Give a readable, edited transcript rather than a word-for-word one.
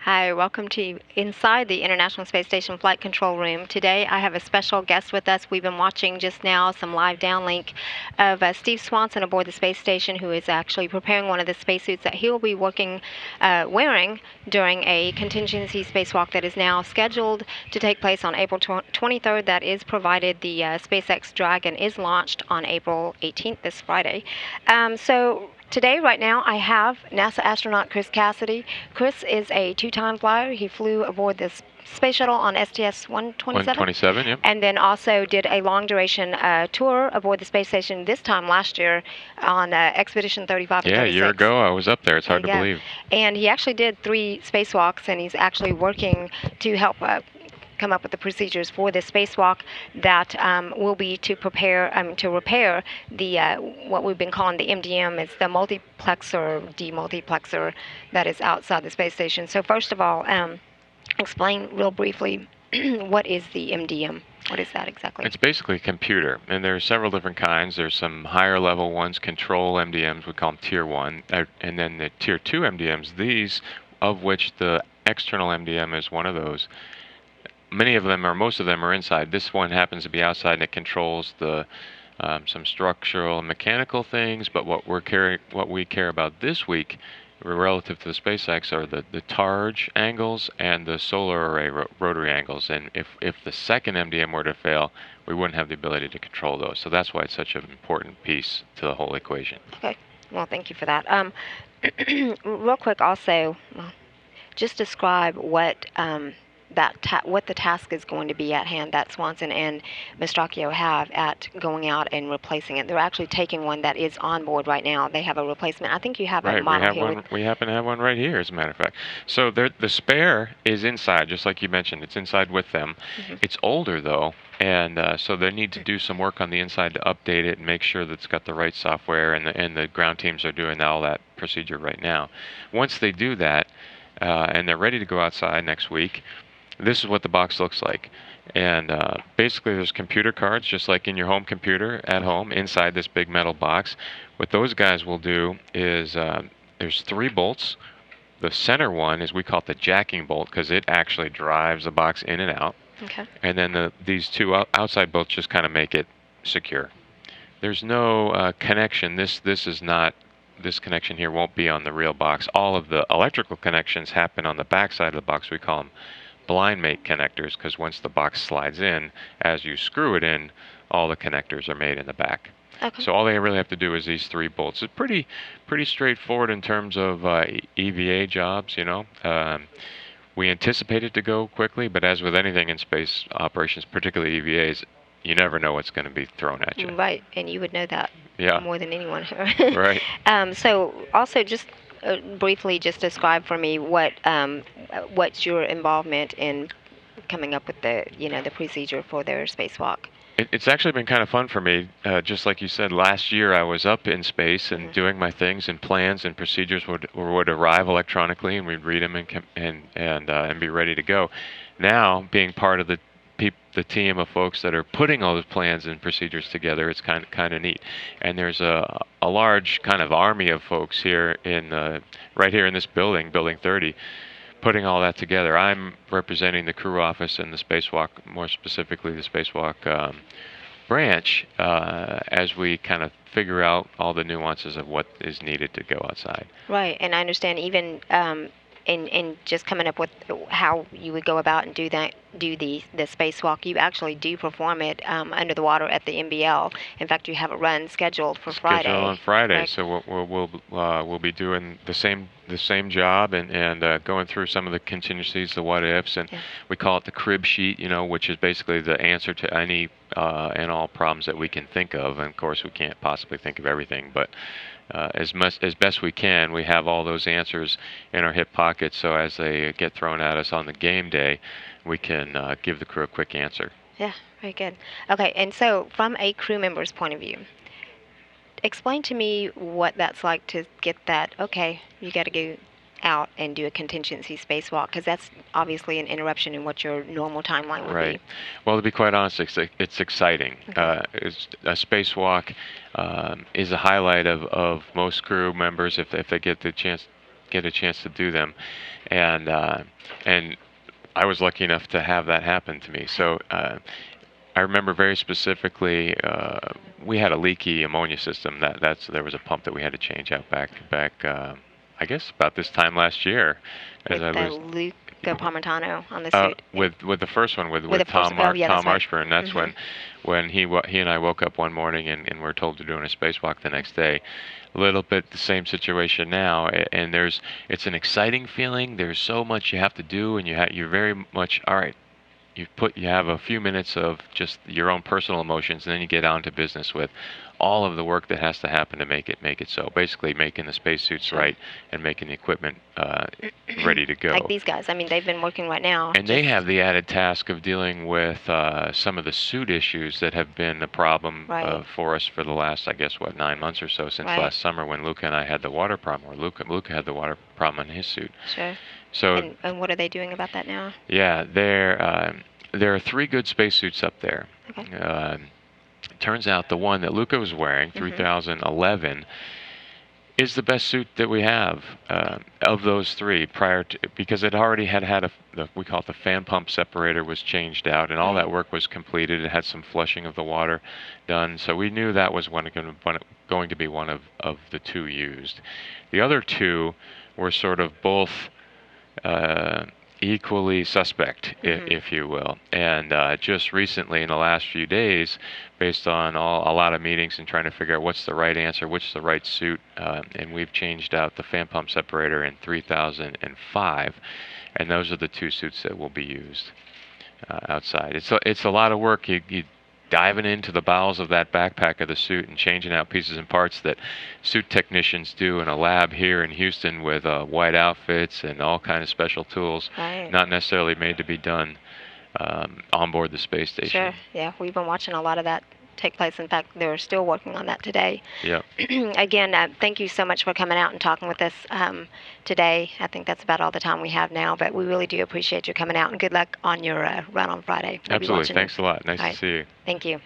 Hi, welcome to Inside the International Space Station Flight Control Room. Today I have a special guest with us. We've been watching just now some live downlink of Steve Swanson aboard the space station, who is actually preparing one of the spacesuits that he will be wearing during a contingency spacewalk that is now scheduled to take place on April 23rd. That is provided the SpaceX Dragon is launched on April 18th, this Friday. Today, right now, I have NASA astronaut Chris Cassidy. Chris is a two-time flyer. He flew aboard this space shuttle on STS-127. 127, yep. And then also did a long-duration tour aboard the space station this time last year on Expedition 35 and 36. Yeah, a year ago I was up there. It's hard to believe. And he actually did 3 spacewalks, and he's actually working to help come up with the procedures for this spacewalk that will be to repair the what we've been calling the MDM. It's the multiplexer, demultiplexer that is outside the space station. So first of all, explain real briefly what is the MDM? What is that exactly? It's basically a computer, and there are several different kinds. There's some higher level ones, control MDMs, we call them Tier 1, and then the Tier 2 MDMs, these of which the external MDM is one of those. Many of them, or most of them, are inside. This one happens to be outside, and it controls the some structural and mechanical things. But what we care about this week, relative to the SpaceX, are the targe angles and the solar array rotary angles. And if the second MDM were to fail, we wouldn't have the ability to control those. So that's why it's such an important piece to the whole equation. Okay. Well, thank you for that. Real quick, also, just describe what what the task is going to be at hand that Swanson and Mastracchio have at going out and replacing it. They're actually taking one that is on board right now. They have a replacement. I think you have a model here. We happen to have one right here, as a matter of fact. So the spare is inside, just like you mentioned. It's inside with them. Mm-hmm. It's older, though, and so they need to do some work on the inside to update it and make sure that it's got the right software, and the ground teams are doing all that procedure right now. Once they do that, and they're ready to go outside next week, this is what the box looks like. And basically there's computer cards, just like in your home computer at home, inside this big metal box. What those guys will do is there's 3 bolts. The center one is, we call it the jacking bolt, because it actually drives the box in and out. Okay. And then these 2 outside bolts just kind of make it secure. There's no connection. This connection here won't be on the real box. All of the electrical connections happen on the back side of the box. We call them blind mate connectors, because once the box slides in, as you screw it in, all the connectors are made in the back. Okay. So all they really have to do is these 3 bolts. It's pretty straightforward in terms of EVA jobs, you know. We anticipate it to go quickly, but as with anything in space operations, particularly EVAs, you never know what's going to be thrown at you. Right, and you would know that more than anyone. Right. So also just briefly just describe for me what's your involvement in coming up with the procedure for their spacewalk. It's actually been kind of fun for me. Just like you said, last year I was up in space and doing my things, and plans and procedures would arrive electronically, and we'd read them and be ready to go. Now, being part of the team of folks that are putting all those plans and procedures together, it's kind of neat. And there's a large kind of army of folks here right here in this building, Building 30, putting all that together. I'm representing the crew office and the spacewalk, more specifically the spacewalk branch, as we kind of figure out all the nuances of what is needed to go outside. Right, and I understand even in just coming up with how you would go about and do the spacewalk, you actually do perform it under the water at the MBL. In fact, you have a run scheduled for Friday. Scheduled on Friday, right? So we'll be doing the same job and going through some of the contingencies, the what ifs, and we call it the crib sheet, you know, which is basically the answer to any and all problems that we can think of. And of course, we can't possibly think of everything, but as best we can, we have all those answers in our hip pockets, so as they get thrown at us on the game day, we can give the crew a quick answer. Yeah, very good. Okay, and so from a crew member's point of view, explain to me what that's like to get that, okay, you got to go out and do a contingency spacewalk, because that's obviously an interruption in what your normal timeline would Right. be. Well, to be quite honest, it's exciting. Okay. A spacewalk is a highlight of most crew members if they get the chance get a chance to do them, and I was lucky enough to have that happen to me. So I remember very specifically, we had a leaky ammonia system. There was a pump that we had to change out back. I guess about this time last year, With as I the was Luca Parmitano on the suit. with the first one with the first- Tom yeah, that's Tom right. Marshburn. That's when he and I woke up one morning and we're told to do a spacewalk the next day. A little bit the same situation now, and it's an exciting feeling. There's so much you have to do, and you're very much all right. You have a few minutes of just your own personal emotions, and then you get on to business with all of the work that has to happen to make it so. Basically, making the spacesuits right and making the equipment ready to go. Like these guys. I mean, they've been working right now. And they have the added task of dealing with some of the suit issues that have been a problem for us for the last, I guess, 9 months or so since last summer when Luca and I had the water problem, or Luca had the water problem in his suit. Sure. So. And what are they doing about that now? Yeah, there are 3 good spacesuits up there. Okay. Turns out the one that Luca was wearing, 3011, is the best suit that we have of those 3 because it already had we call it the fan pump separator was changed out, and all that work was completed. It had some flushing of the water done, so we knew that was going to be one of the 2 used. The other 2 were sort of both equally suspect, if you will. And just recently, in the last few days, based on a lot of meetings and trying to figure out what's the right answer, what's the right suit, and we've changed out the fan pump separator in 3005, and those are the 2 suits that will be used outside. It's a lot of work. You diving into the bowels of that backpack of the suit and changing out pieces and parts that suit technicians do in a lab here in Houston with white outfits and all kind of special tools, not necessarily made to be done on board the space station. Sure. Yeah, we've been watching a lot of that take place. In fact, they're still working on that today. Yeah. Again, thank you so much for coming out and talking with us today. I think that's about all the time we have now, but we really do appreciate you coming out, and good luck on your run on Friday. Absolutely. Thanks a lot. Nice to see you. Thank you.